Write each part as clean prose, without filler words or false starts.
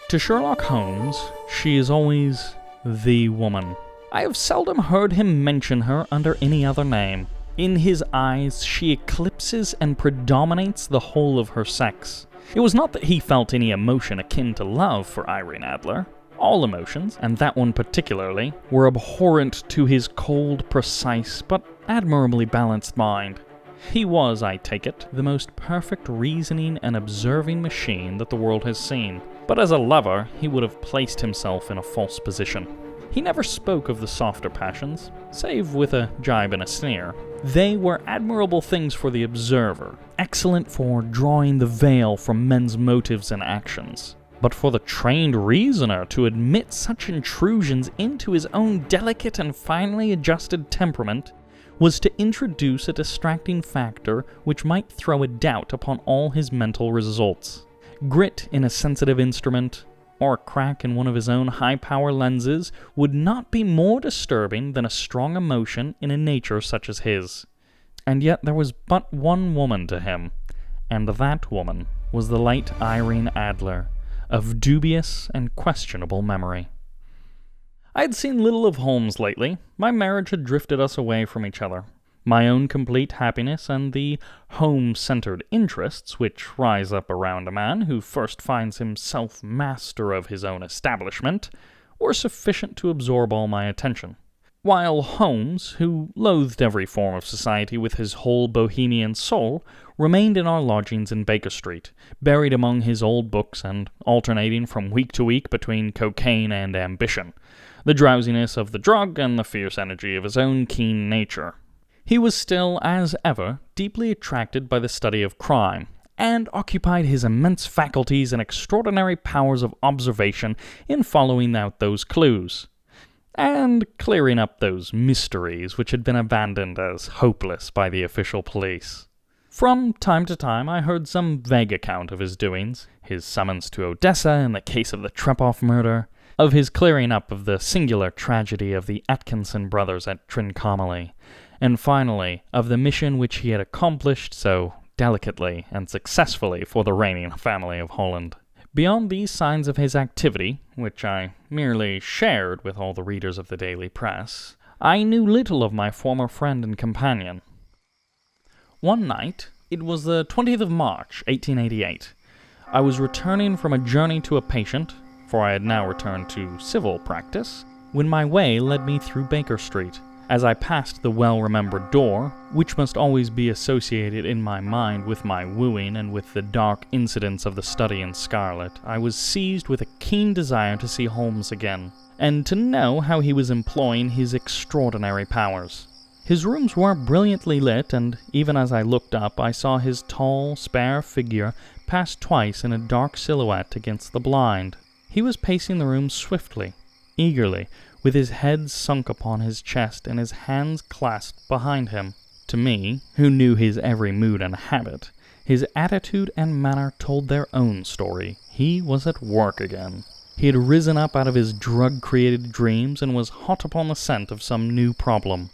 To Sherlock Holmes, she is always the woman. I have seldom heard him mention her under any other name. In his eyes, she eclipses and predominates the whole of her sex. It was not that he felt any emotion akin to love for Irene Adler. All emotions, and that one particularly, were abhorrent to his cold, precise, but admirably balanced mind. He was, I take it, the most perfect reasoning and observing machine that the world has seen. But as a lover, he would have placed himself in a false position. He never spoke of the softer passions, save with a jibe and a sneer. They were admirable things for the observer, excellent for drawing the veil from men's motives and actions. But for the trained reasoner to admit such intrusions into his own delicate and finely adjusted temperament was to introduce a distracting factor which might throw a doubt upon all his mental results. Grit in a sensitive instrument, or a crack in one of his own high-power lenses, would not be more disturbing than a strong emotion in a nature such as his. And yet there was but one woman to him, and that woman was the late Irene Adler, of dubious and questionable memory. I had seen little of Holmes lately. My marriage had drifted us away from each other. My own complete happiness and the home-centered interests which rise up around a man who first finds himself master of his own establishment were sufficient to absorb all my attention. While Holmes, who loathed every form of society with his whole Bohemian soul, remained in our lodgings in Baker Street, buried among his old books and alternating from week to week between cocaine and ambition, the drowsiness of the drug and the fierce energy of his own keen nature. He was still, as ever, deeply attracted by the study of crime, and occupied his immense faculties and extraordinary powers of observation in following out those clues, and clearing up those mysteries which had been abandoned as hopeless by the official police. From time to time I heard some vague account of his doings, his summons to Odessa in the case of the Trepoff murder, of his clearing up of the singular tragedy of the Atkinson brothers at Trincomalee, and finally of the mission which he had accomplished so delicately and successfully for the reigning family of Holland. Beyond these signs of his activity, which I merely shared with all the readers of the daily press, I knew little of my former friend and companion. One night, it was the 20th of March, 1888, I was returning from a journey to a patient, for I had now returned to civil practice, when my way led me through Baker Street. As I passed the well-remembered door, which must always be associated in my mind with my wooing and with the dark incidents of the study in scarlet, I was seized with a keen desire to see Holmes again, and to know how he was employing his extraordinary powers. His rooms were brilliantly lit, and even as I looked up, I saw his tall, spare figure pass twice in a dark silhouette against the blind. He was pacing the room swiftly, eagerly, with his head sunk upon his chest and his hands clasped behind him. To me, who knew his every mood and habit, his attitude and manner told their own story. He was at work again. He had risen up out of his drug-created dreams and was hot upon the scent of some new problem.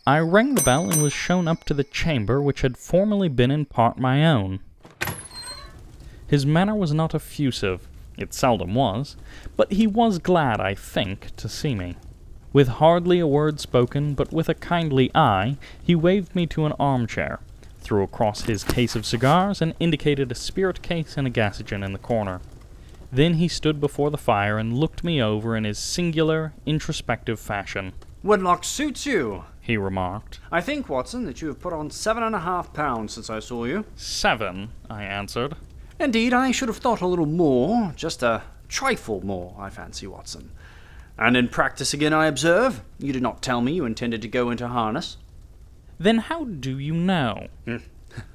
I rang the bell and was shown up to the chamber which had formerly been in part my own. His manner was not effusive. It seldom was, but he was glad, I think, to see me. With hardly a word spoken, but with a kindly eye, he waved me to an armchair, threw across his case of cigars, and indicated a spirit case and a gasogen in the corner. Then he stood before the fire and looked me over in his singular, introspective fashion. "Wedlock suits you," he remarked. "I think, Watson, that you have put on 7.5 pounds since I saw you." 7, I answered. "Indeed, I should have thought a little more, just a trifle more, I fancy, Watson. And in practice again, I observe. You did not tell me you intended to go into harness." "Then how do you know?"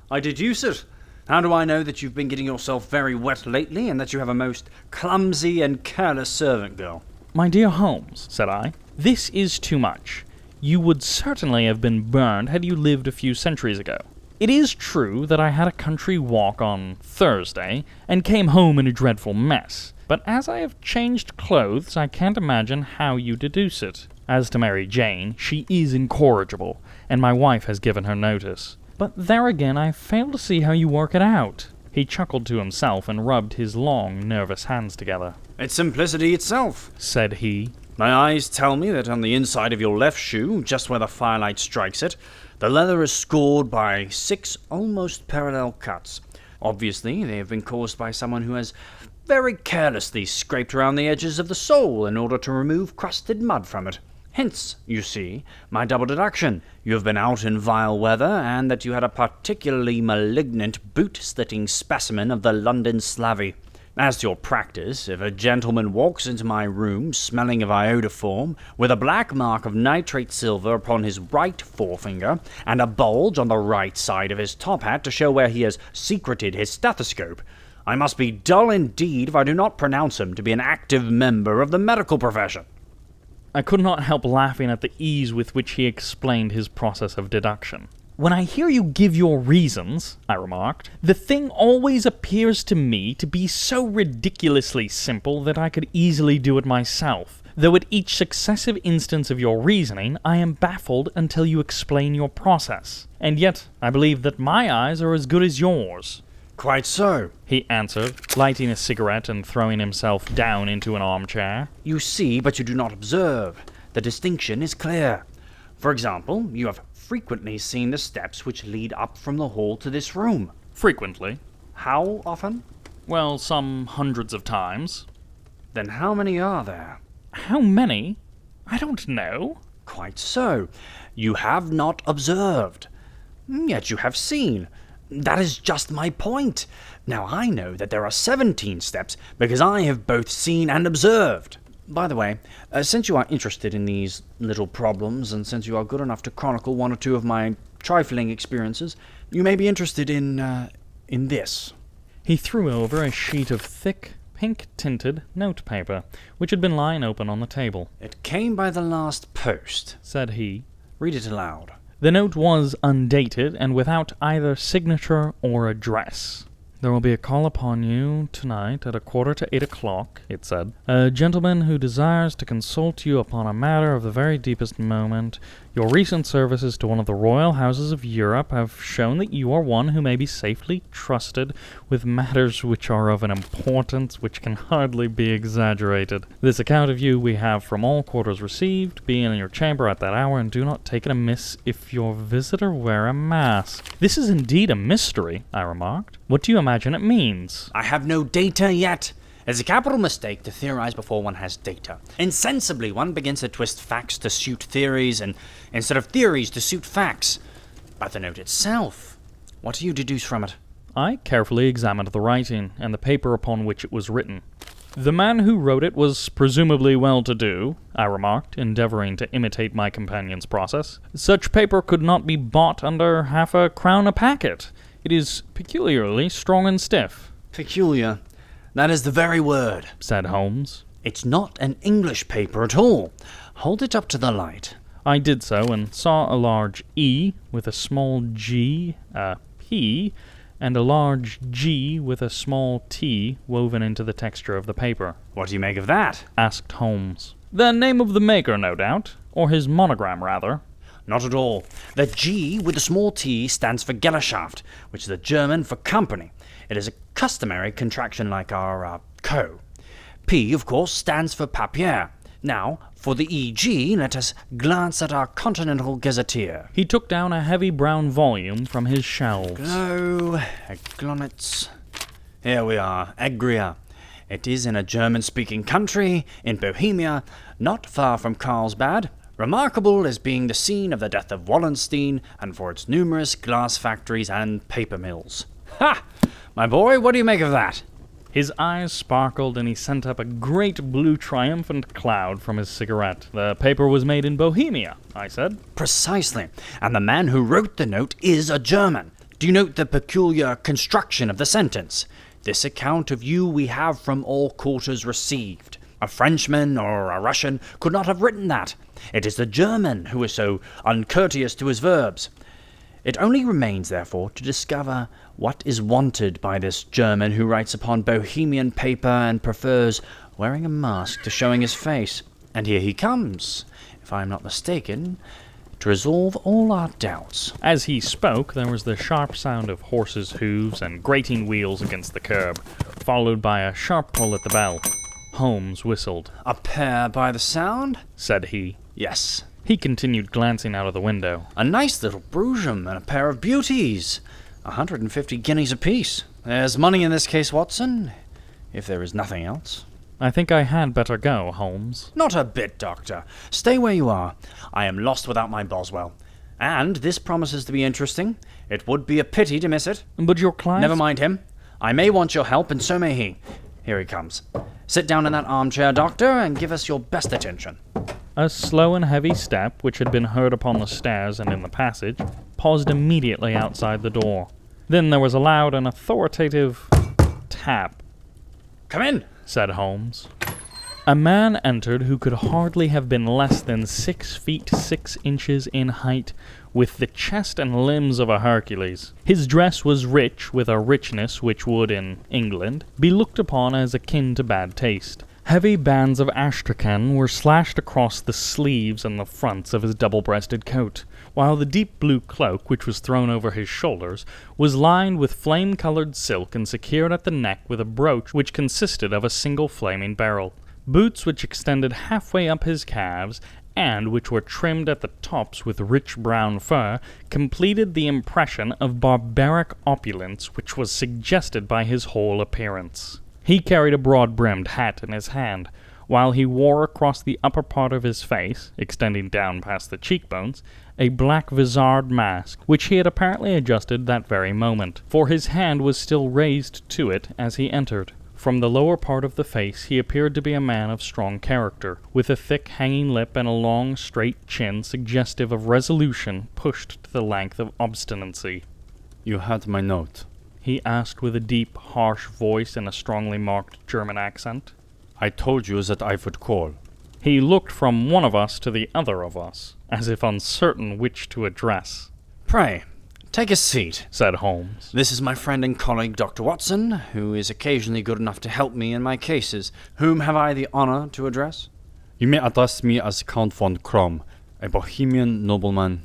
"I deduce it. How do I know that you've been getting yourself very wet lately, and that you have a most clumsy and careless servant girl?" "My dear Holmes," said I, "this is too much. You would certainly have been burned had you lived a few centuries ago. It is true that I had a country walk on Thursday, and came home in a dreadful mess, but as I have changed clothes, I can't imagine how you deduce it. As to Mary Jane, she is incorrigible, and my wife has given her notice. But there again, I fail to see how you work it out. He chuckled to himself and rubbed his long, nervous hands together. It's simplicity itself, said he. My eyes tell me that on the inside of your left shoe, just where the firelight strikes it, the leather is scored by 6 almost parallel cuts. Obviously, they have been caused by someone who has very carelessly scraped around the edges of the sole in order to remove crusted mud from it. Hence, you see, my double deduction. You have been out in vile weather, and that you had a particularly malignant boot-slitting specimen of the London slavey. As to your practice, if a gentleman walks into my room smelling of iodoform, with a black mark of nitrate silver upon his right forefinger, and a bulge on the right side of his top hat to show where he has secreted his stethoscope, I must be dull indeed if I do not pronounce him to be an active member of the medical profession. I could not help laughing at the ease with which he explained his process of deduction. When I hear you give your reasons, I remarked, the thing always appears to me to be so ridiculously simple that I could easily do it myself, though at each successive instance of your reasoning I am baffled until you explain your process. And yet I believe that my eyes are as good as yours. Quite so, he answered, lighting a cigarette and throwing himself down into an armchair. You see, but you do not observe. The distinction is clear. For example, you have frequently seen the steps which lead up from the hall to this room. Frequently. How often? Well, some hundreds of times. Then how many are there? How many? I don't know. Quite so. You have not observed. Yet you have seen. That is just my point. Now I know that there are 17 steps because I have both seen and observed. By the way, since you are interested in these little problems, and since you are good enough to chronicle one or two of my trifling experiences, you may be interested in this. He threw over a sheet of thick, pink-tinted notepaper, which had been lying open on the table. It came by the last post, said he. Read it aloud. The note was undated and without either signature or address. There will be a call upon you tonight at 7:45, it said. A gentleman who desires to consult you upon a matter of the very deepest moment. Your recent services to one of the royal houses of Europe have shown that you are one who may be safely trusted with matters which are of an importance which can hardly be exaggerated. This account of you we have from all quarters received. Be in your chamber at that hour, and do not take it amiss if your visitor wear a mask. This is indeed a mystery, I remarked. What do you imagine it means? I have no data yet. It's a capital mistake to theorize before one has data. Insensibly, one begins to twist facts to suit theories, and instead of theories to suit facts. But the note itself, what do you deduce from it? I carefully examined the writing and the paper upon which it was written. The man who wrote it was presumably well-to-do, I remarked, endeavoring to imitate my companion's process. Such paper could not be bought under £0.50 a packet. It is peculiarly strong and stiff. Peculiar. That is the very word, said Holmes. It's not an English paper at all. Hold it up to the light. I did so, and saw a large E with a small G, a P, and a large G with a small T woven into the texture of the paper. What do you make of that? Asked Holmes. The name of the maker, no doubt. Or his monogram, rather. Not at all. The G with the small t stands for Gesellschaft, which is the German for company. It is a customary contraction like our co. P, of course, stands for papier. Now, for the EG, let us glance at our Continental Gazetteer. He took down a heavy brown volume from his shelves. Glonitz. Here we are, Egria. It is in a German-speaking country, in Bohemia, not far from Carlsbad, remarkable as being the scene of the death of Wallenstein, and for its numerous glass factories and paper mills. Ha! My boy, what do you make of that? His eyes sparkled, and he sent up a great blue triumphant cloud from his cigarette. The paper was made in Bohemia, I said. Precisely. And the man who wrote the note is a German. Do you note the peculiar construction of the sentence? This account of you we have from all quarters received. A Frenchman or a Russian could not have written that. It is the German who is so uncourteous to his verbs. It only remains, therefore, to discover what is wanted by this German who writes upon Bohemian paper and prefers wearing a mask to showing his face. And here he comes, if I am not mistaken. to resolve all our doubts. As he spoke, there was the sharp sound of horses' hooves and grating wheels against the curb, followed by a sharp pull at the bell. Holmes whistled. A pair by the sound? Said he. Yes. He continued glancing out of the window. A nice little Bruges and a pair of beauties. 150 guineas apiece. There's money in this case, Watson, if there is nothing else. I think I had better go, Holmes. Not a bit, Doctor. Stay where you are. I am lost without my Boswell. And this promises to be interesting. It would be a pity to miss it. But your client... Never mind him. I may want your help, and so may he. Here he comes. Sit down in that armchair, Doctor, and give us your best attention. A slow and heavy step, which had been heard upon the stairs and in the passage, paused immediately outside the door. Then there was a loud and authoritative tap. Come in, said Holmes. A man entered who could hardly have been less than 6 feet 6 inches in height, with the chest and limbs of a Hercules. His dress was rich, with a richness which would, in England, be looked upon as akin to bad taste. Heavy bands of astrakhan were slashed across the sleeves and the fronts of his double-breasted coat, while the deep blue cloak, which was thrown over his shoulders, was lined with flame-colored silk and secured at the neck with a brooch which consisted of a single flaming beryl. Boots which extended halfway up his calves, and which were trimmed at the tops with rich brown fur, completed the impression of barbaric opulence which was suggested by his whole appearance. He carried a broad-brimmed hat in his hand, while he wore across the upper part of his face, extending down past the cheekbones, a black vizard mask, which he had apparently adjusted that very moment, for his hand was still raised to it as he entered. From the lower part of the face he appeared to be a man of strong character, with a thick hanging lip and a long straight chin suggestive of resolution pushed to the length of obstinacy. You had my note? He asked with a deep, harsh voice and a strongly marked German accent. I told you that I would call. He looked from one of us to the other of us, as if uncertain which to address. Pray, take a seat, said Holmes. This is my friend and colleague, Dr. Watson, who is occasionally good enough to help me in my cases. Whom have I the honor to address? You may address me as Count von Krom, a Bohemian nobleman.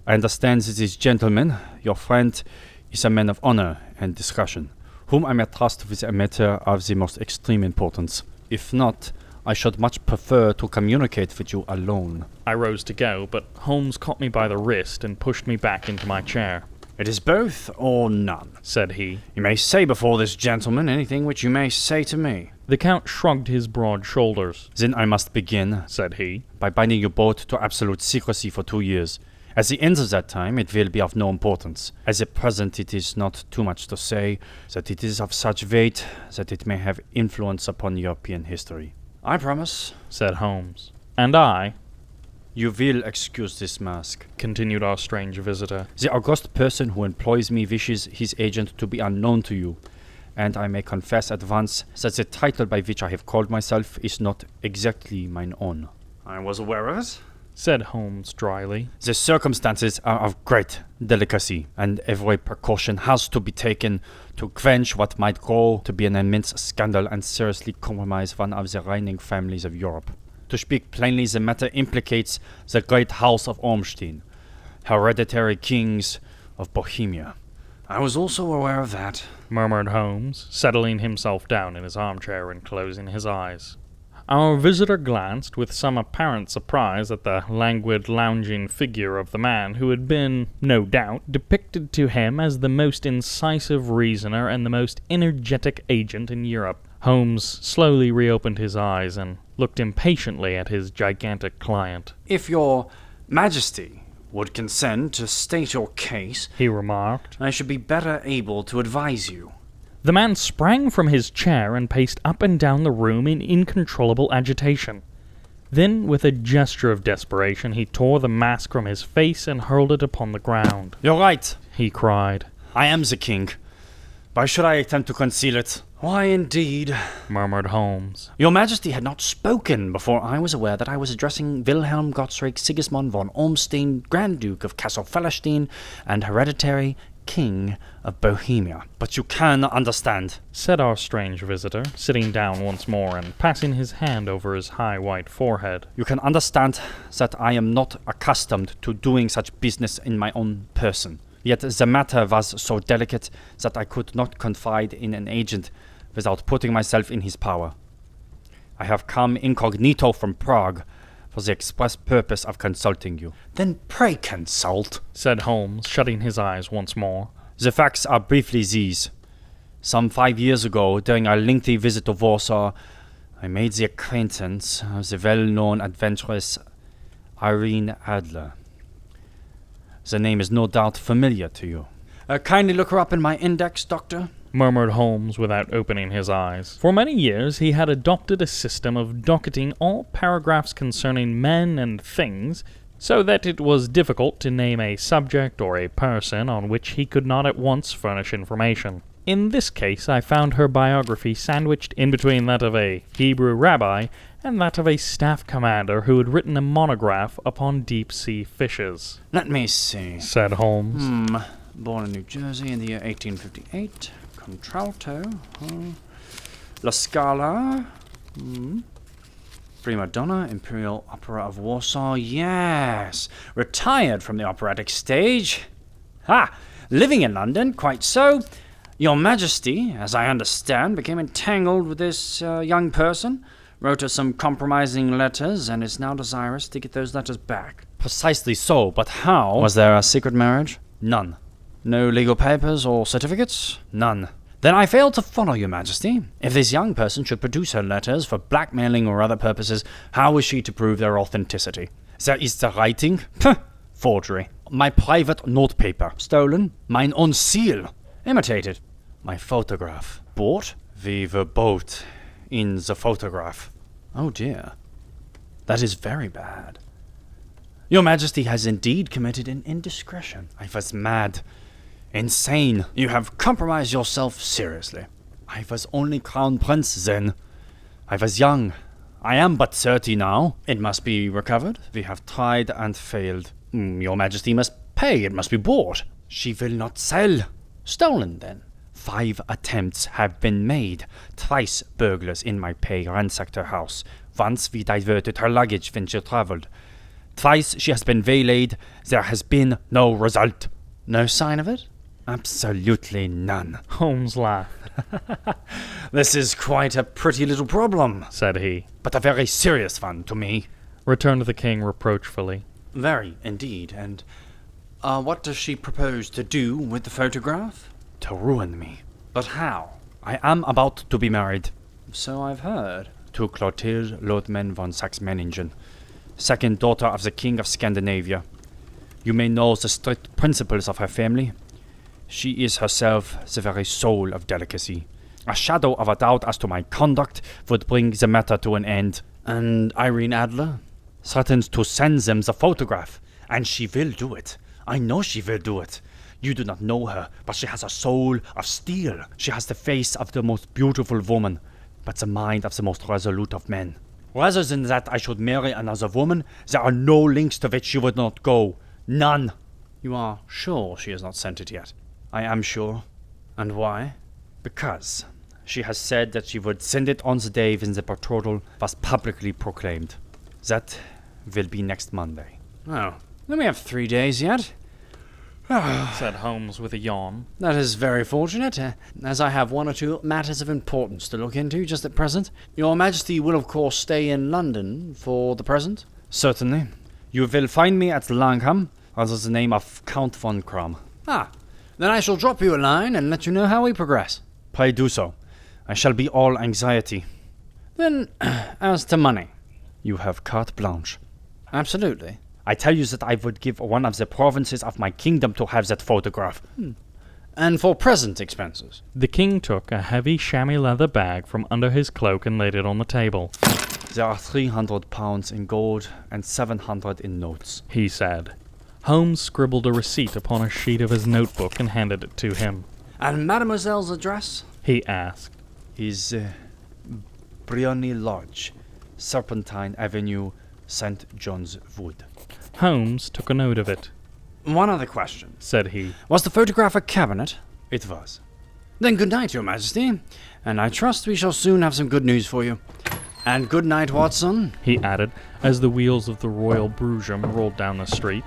I understand that this gentleman, your friend, is a man of honor and discretion, whom I may trust with a matter of the most extreme importance. If not, I should much prefer to communicate with you alone. I rose to go, but Holmes caught me by the wrist and pushed me back into my chair. It is both or none, said he. You may say before this gentleman anything which you may say to me. The Count shrugged his broad shoulders. Then I must begin, said he, by binding you both to absolute secrecy for 2 years. At the end of that time, it will be of no importance. At the present, it is not too much to say that it is of such weight that it may have influence upon European history. I promise, said Holmes. And I, You will excuse this mask, continued our strange visitor. The august person who employs me wishes his agent to be unknown to you, and I may confess at once that the title by which I have called myself is not exactly mine own. I was aware of it, said Holmes dryly. The circumstances are of great delicacy, and every precaution has to be taken to quench what might grow to be an immense scandal and seriously compromise one of the reigning families of Europe. To speak plainly, the matter implicates the great house of Ormstein, hereditary kings of Bohemia. I was also aware of that, murmured Holmes, settling himself down in his armchair and closing his eyes. Our visitor glanced with some apparent surprise at the languid, lounging figure of the man who had been, no doubt, depicted to him as the most incisive reasoner and the most energetic agent in Europe. Holmes slowly reopened his eyes and looked impatiently at his gigantic client. If your Majesty would consent to state your case, he remarked, I should be better able to advise you. The man sprang from his chair and paced up and down the room in incontrollable agitation. Then, with a gesture of desperation, he tore the mask from his face and hurled it upon the ground. You're right, he cried. I am the king. Why should I attempt to conceal it? Why, indeed, murmured Holmes. Your Majesty had not spoken before I was aware that I was addressing Wilhelm Gottsreich Sigismund von Ormstein, Grand Duke of Cassel-Fellerstein and hereditary King of Bohemia. But you can understand, said our strange visitor, sitting down once more and passing his hand over his high white forehead. you can understand that I am not accustomed to doing such business in my own person. Yet the matter was so delicate that I could not confide in an agent without putting myself in his power. I have come incognito from Prague for the express purpose of consulting you. Then pray consult, said Holmes, shutting his eyes once more. The facts are briefly these. Some 5 years ago, during a lengthy visit to Warsaw, I made the acquaintance of the well-known adventuress Irene Adler. The name is no doubt familiar to you. Kindly look her up in my index, Doctor. Murmured Holmes without opening his eyes. For many years he had adopted a system of docketing all paragraphs concerning men and things, so that it was difficult to name a subject or a person on which he could not at once furnish information. In this case I found her biography sandwiched in between that of a Hebrew rabbi and that of a staff commander who had written a monograph upon deep-sea fishes. Let me see. Said Holmes. Born in New Jersey in the year 1858. Contralto. La Scala. Prima donna, Imperial Opera of Warsaw. Yes. Retired from the operatic stage. Living in London, quite so. Your Majesty, as I understand, became entangled with this young person, wrote her some compromising letters, and is now desirous to get those letters back. Precisely so, but how? Was there a secret marriage? None. No legal papers or certificates? None. Then I fail to follow, Your Majesty. If this young person should produce her letters for blackmailing or other purposes, how is she to prove their authenticity? There is the writing. Forgery. My private notepaper. Stolen. Mine own seal. Imitated. My photograph. Bought. We were both in the photograph. Oh dear. That is very bad. Your Majesty has indeed committed an indiscretion. I was mad. Insane. You have compromised yourself seriously. I was only crown prince then. I was young. I am but 30 now. It must be recovered. We have tried and failed. Your Majesty must pay. It must be bought. She will not sell. Stolen, then. 5 attempts have been made. Thrice burglars in my pay ransacked her house. Once we diverted her luggage when she traveled. Twice she has been waylaid. There has been no result. No sign of it? Absolutely none. Holmes laughed. This is quite a pretty little problem, said he. But a very serious one to me, returned the king reproachfully. Very, indeed. And what does she propose to do with the photograph? To ruin me. But how? I am about to be married. So I've heard. To Clotilde Lodman von Saxe-Meiningen, second daughter of the King of Scandinavia. You may know the strict principles of her family. She is herself the very soul of delicacy. A shadow of a doubt as to my conduct would bring the matter to an end. And Irene Adler? Threatens to send them the photograph. And she will do it. I know she will do it. You do not know her, but she has a soul of steel. She has the face of the most beautiful woman, but the mind of the most resolute of men. Rather than that I should marry another woman, there are no links to which she would not go. None. You are sure she has not sent it yet? I am sure. And why? Because she has said that she would send it on the day when the betrothal was publicly proclaimed. That will be next Monday. Oh, then we have 3 days yet. said Holmes with a yawn. That is very fortunate, as I have 1 or 2 matters of importance to look into just at present. Your Majesty will of course stay in London for the present? Certainly. You will find me at Langham under the name of Count von Kram. Then I shall drop you a line and let you know how we progress. Pray do so. I shall be all anxiety. Then, as to money? You have carte blanche. Absolutely. I tell you that I would give one of the provinces of my kingdom to have that photograph. And for present expenses? The king took a heavy chamois leather bag from under his cloak and laid it on the table. There are 300 pounds in gold and 700 in notes, he said. Holmes scribbled a receipt upon a sheet of his notebook and handed it to him. And Mademoiselle's address? He asked. Is Briony Lodge, Serpentine Avenue, St. John's Wood. Holmes took a note of it. One other question, said he. Was the photograph a cabinet? It was. Then good night, Your Majesty, and I trust we shall soon have some good news for you. And good night, Watson, he added, as the wheels of the Royal Brugium rolled down the street.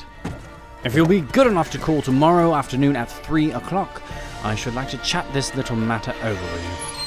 If you'll be good enough to call tomorrow afternoon at 3 o'clock, I should like to chat this little matter over with you.